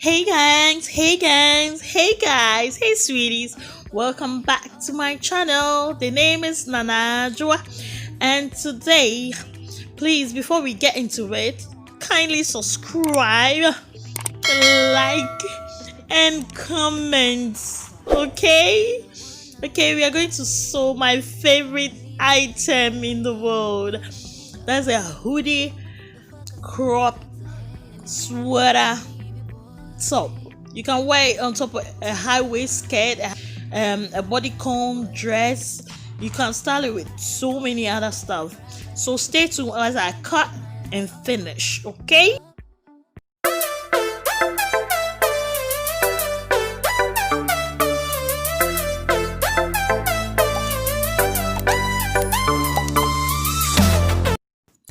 Hey sweeties, welcome back to my channel. The name is Nana Joa, and today, please, before we get into it, kindly subscribe, like, and comment. Okay, we are going to sew my favorite item in the world. That's a hoodie crop sweater top. You can wear it on top of a high waist skirt, a bodycon dress. You can style it with so many other stuff. So stay tuned as I cut and finish. Okay.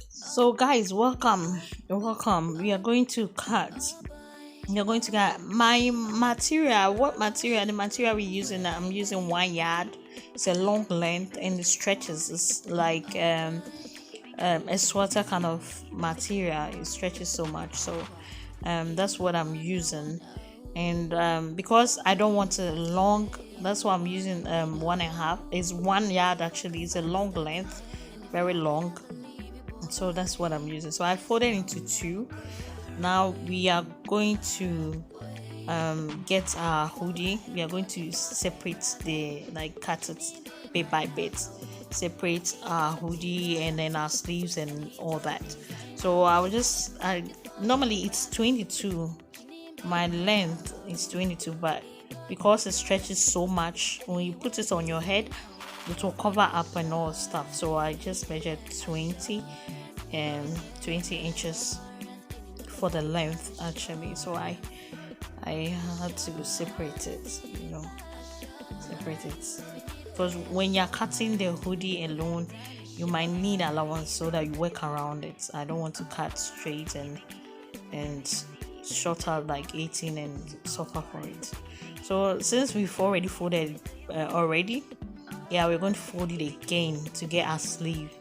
So guys, welcome. We are going to cut. You're going to get my material. What material? The material we're using, I'm using 1 yard. It's a long length and it stretches. It's like a sweater kind of material. It stretches so much, so that's what I'm using. And because I don't want a long, that's why I'm using 1.5. It's 1 yard actually. It's a long length, very long, so that's what I'm using. So I folded into 2. Now we are going to get our hoodie. We are going to separate cut it bit by bit, separate our hoodie and then our sleeves and all that. So normally it's 22, my length is 22, but because it stretches so much, when you put it on your head it will cover up and all stuff. So I just measured 20 inches for the length actually. So I had to separate it, separate it, because when you're cutting the hoodie alone you might need allowance so that you work around it. I don't want to cut straight and short out like 18 and suffer for it. So since we've already folded we're going to fold it again to get our sleeve.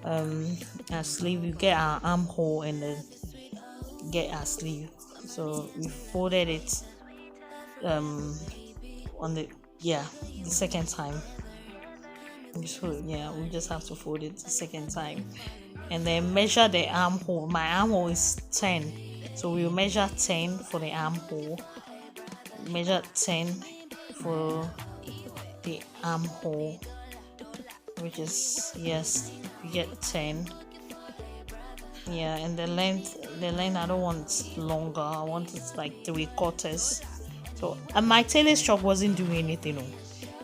We get our armhole and then get our sleeve. So we folded it on the second time. So we just have to fold it the second time and then measure the armhole. My armhole is 10, so we'll measure 10 for the armhole, measure 10 for the armhole, which is, yes, you get 10. And the length I don't want longer. I want it like 3/4. So, and my tailor stroke wasn't doing anything.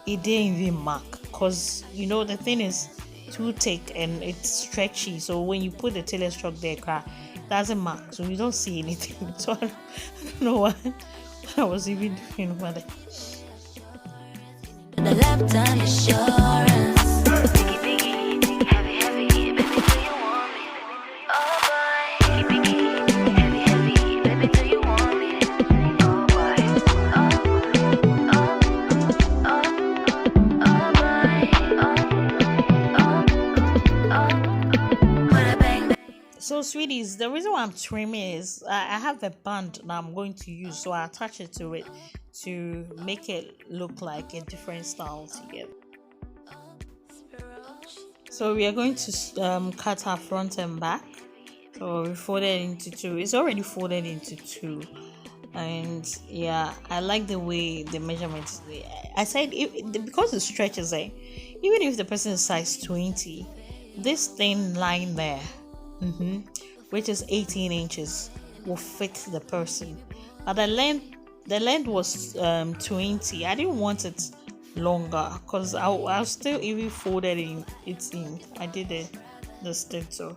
It didn't even mark, because the thing is too thick and it's stretchy. So when you put the tailor stroke there, it doesn't mark, so you don't see anything. So I don't know what I was even doing over there. The left hand assurance. So sweeties, the reason why I'm trimming is I have a band that I'm going to use, so I attach it to it to make it look like a different style together. So we are going to cut our front and back. So we folded into 2. It's already folded into 2, and I like the way the measurements. I said because it stretches, even if the person is size 20, this thin line there, which is 18 inches, will fit the person. But the length was 20. I didn't want it longer because I still even folded it in. I did the stitch. So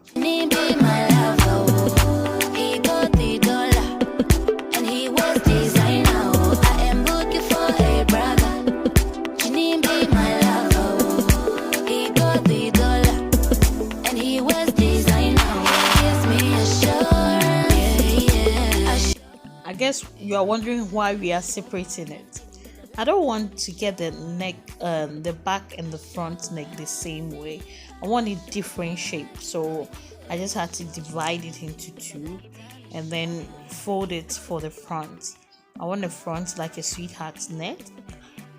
I guess you are wondering why we are separating it. I don't want to get the neck, the back and the front neck the same way. I want a different shape, so I just had to divide it into 2 and then fold it for the front. I want the front like a sweetheart neck,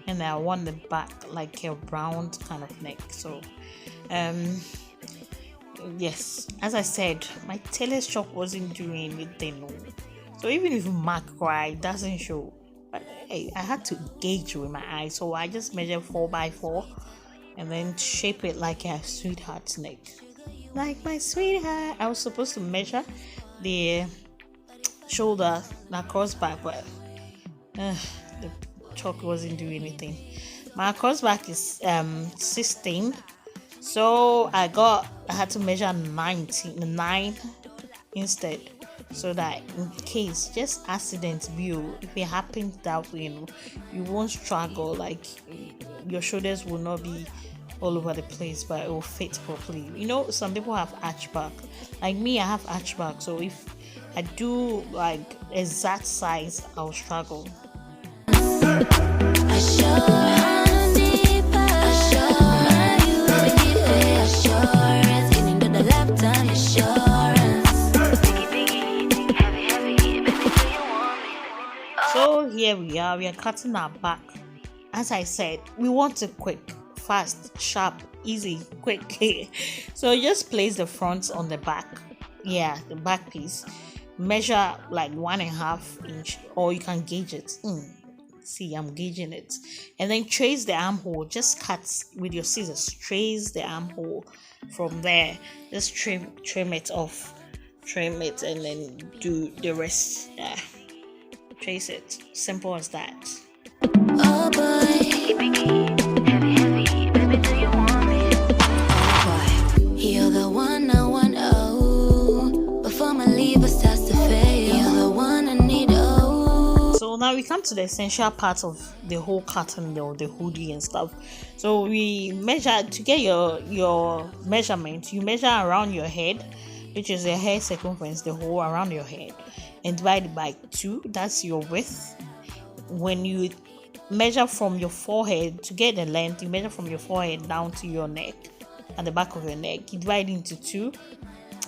and I want the back like a round kind of neck. So yes, as I said, my tailor shop wasn't doing anything, so even if Mark cry, it doesn't show. But hey, I had to gauge with my eye, so I just measured 4x4 and then shape it like a sweetheart neck, like my sweetheart. I was supposed to measure the shoulder across back, but the chalk wasn't doing anything. My cross back is 16, so I had to measure 9 instead, so that in case just accident view, if it happens that way, you won't struggle, like your shoulders will not be all over the place, but it will fit properly. Some people have arch back, like me, I have arch back, so if I do like exact size, I'll struggle. So here we are cutting our back. As I said, we want it quick, fast, sharp, easy, quick. So just place the front on the back, the back piece. Measure like 1.5 inch, or you can gauge it. See, I'm gauging it, and then trace the armhole. Just cut with your scissors, trace the armhole. From there, just trim it off, and then do the rest. Trace it, simple as that. Oh boy, heavy, baby, do you want me? Oh boy, you're the one I want. Oh, before my liver starts to fail, you're the one I need. Oh. So now we come to the essential part of the whole curtain, the hoodie and stuff. So we measure to get your measurement. You measure around your head, which is the hair circumference, the whole around your head, and divide it by 2. That's your width. When you measure from your forehead to get the length, you measure from your forehead down to your neck, at the back of your neck. You divide into 2.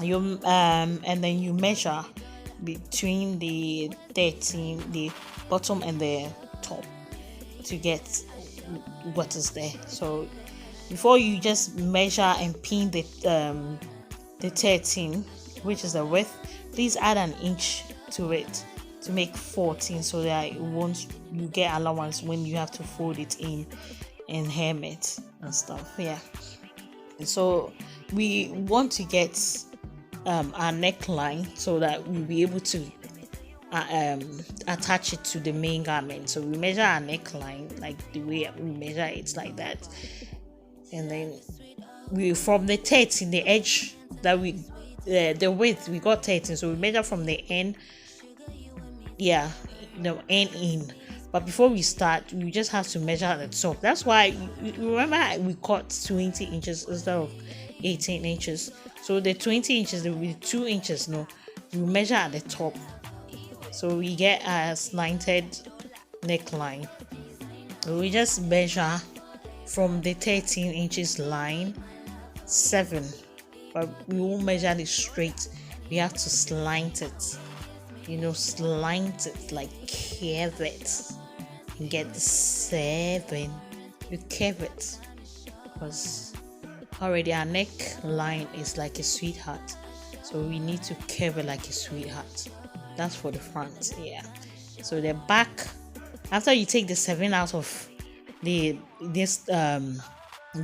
And then you measure between the bottom and the top to get what is there. So before you just measure and pin the 13, which is the width, please add an inch to it to make 14, so that you get allowance when you have to fold it in and hem it and stuff. So we want to get our neckline so that we'll be able to attach it to the main garment. So we measure our neckline like the way we measure it, like that, and then we from the 13, the edge that the width we got 13, so we measure from the end, the end in. But before we start, we just have to measure at the top. That's why you remember we cut 20 inches instead of 18 inches. So the 20 inches, there will be 2 inches. We measure at the top, so we get a slanted neckline. So we just measure from the 13 inches line 7, but we won't measure it straight. We have to slant it. Slant it, like curve it, and get the 7. You curve it, because already our neckline is like a sweetheart, so we need to curve it like a sweetheart. That's for the front. So the back, after you take the 7 out of the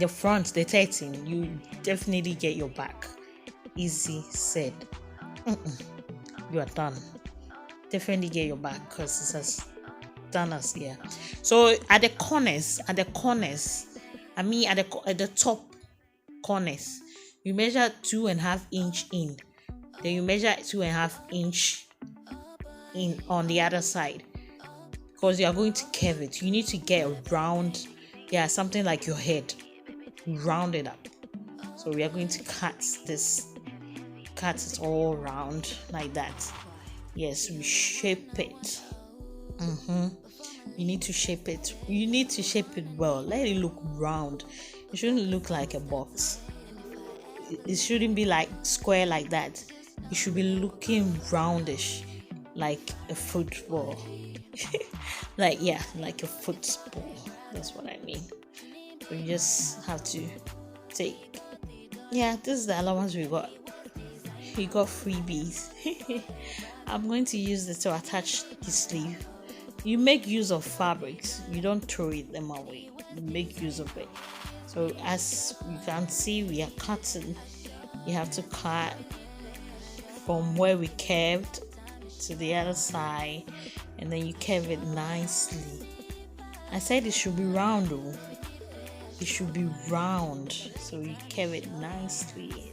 front, the 13, you definitely get your back. Easy said. You are done. Definitely get your back, because it's as done as here. So at the corners, at the top corners, you measure 2.5 inch in. Then you measure 2.5 inch in on the other side, because you are going to curve it. You need to get a round, something like your head, round it up. So we are going to cut it all round like that. Yes, we shape it. You need to shape it. You need to shape it well. Let it look round. It shouldn't look like a box. It shouldn't be like square like that. It should be looking roundish. like a football. like a football. That's what I mean. So you just have to take. Yeah, this is the allowance we got. We got freebies. I'm going to use this to attach the sleeve. You make use of fabrics. You don't throw them away. You make use of it. So as you can see, we are cutting. You have to cut from where we curved to the other side, and then you curve it nicely. I said it should be round though. It should be round, so you curve it nicely.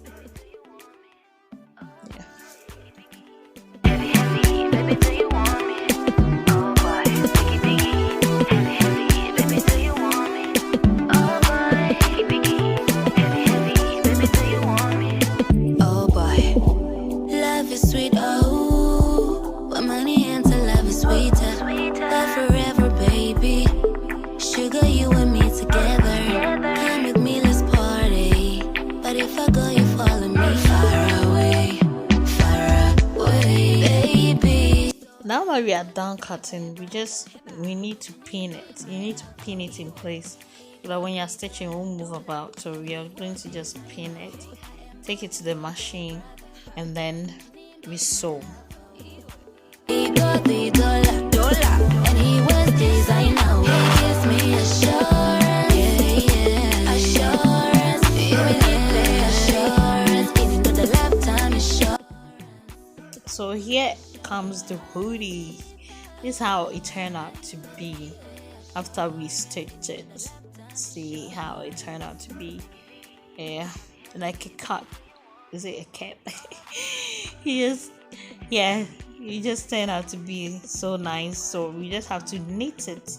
Now that we are done cutting, we need to pin it. You need to pin it in place so that when you're stitching, it won't move about. So we are going to just pin it, take it to the machine, and then we sew. So here comes the hoodie. This is how it turned out to be after we stitched it. See how it turned out to be. Yeah, like a cut. Is it a cap? It just turned out to be so nice. So we just have to knit it.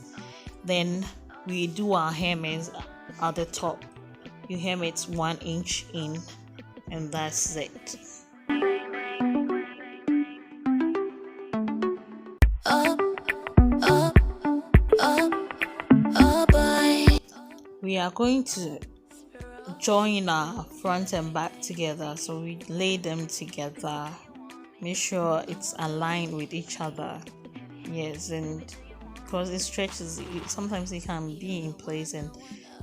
Then we do our hemmings at the top. You hem it 1 inch in, and that's it. We are going to join our front and back together, so we lay them together, make sure it's aligned with each other. Yes, and because it stretches, sometimes it can be in place and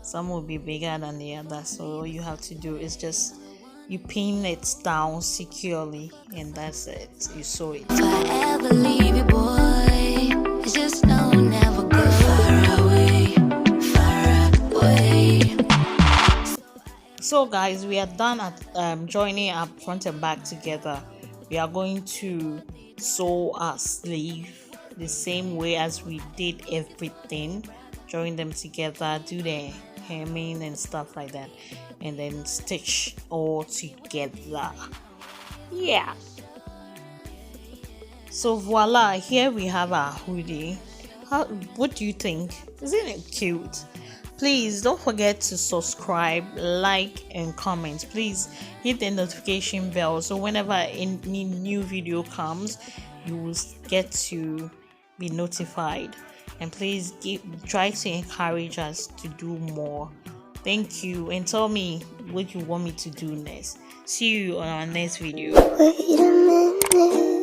some will be bigger than the other, so all you have to do is just you pin it down securely, and that's it. You sew it. If I ever leave you, boy, just know never go far away, far away. So guys, we are done at joining our front and back together. We are going to sew our sleeve the same way as we did everything. Join them together, do the hemming and stuff like that, and then stitch all together. Yeah. So voila, here we have our hoodie. What do you think? Isn't it cute? Please don't forget to subscribe, like, and comment. Please hit the notification bell so whenever any new video comes, you will get to be notified. And please try to encourage us to do more. Thank you, and tell me what you want me to do next. See you on our next video. Wait a minute.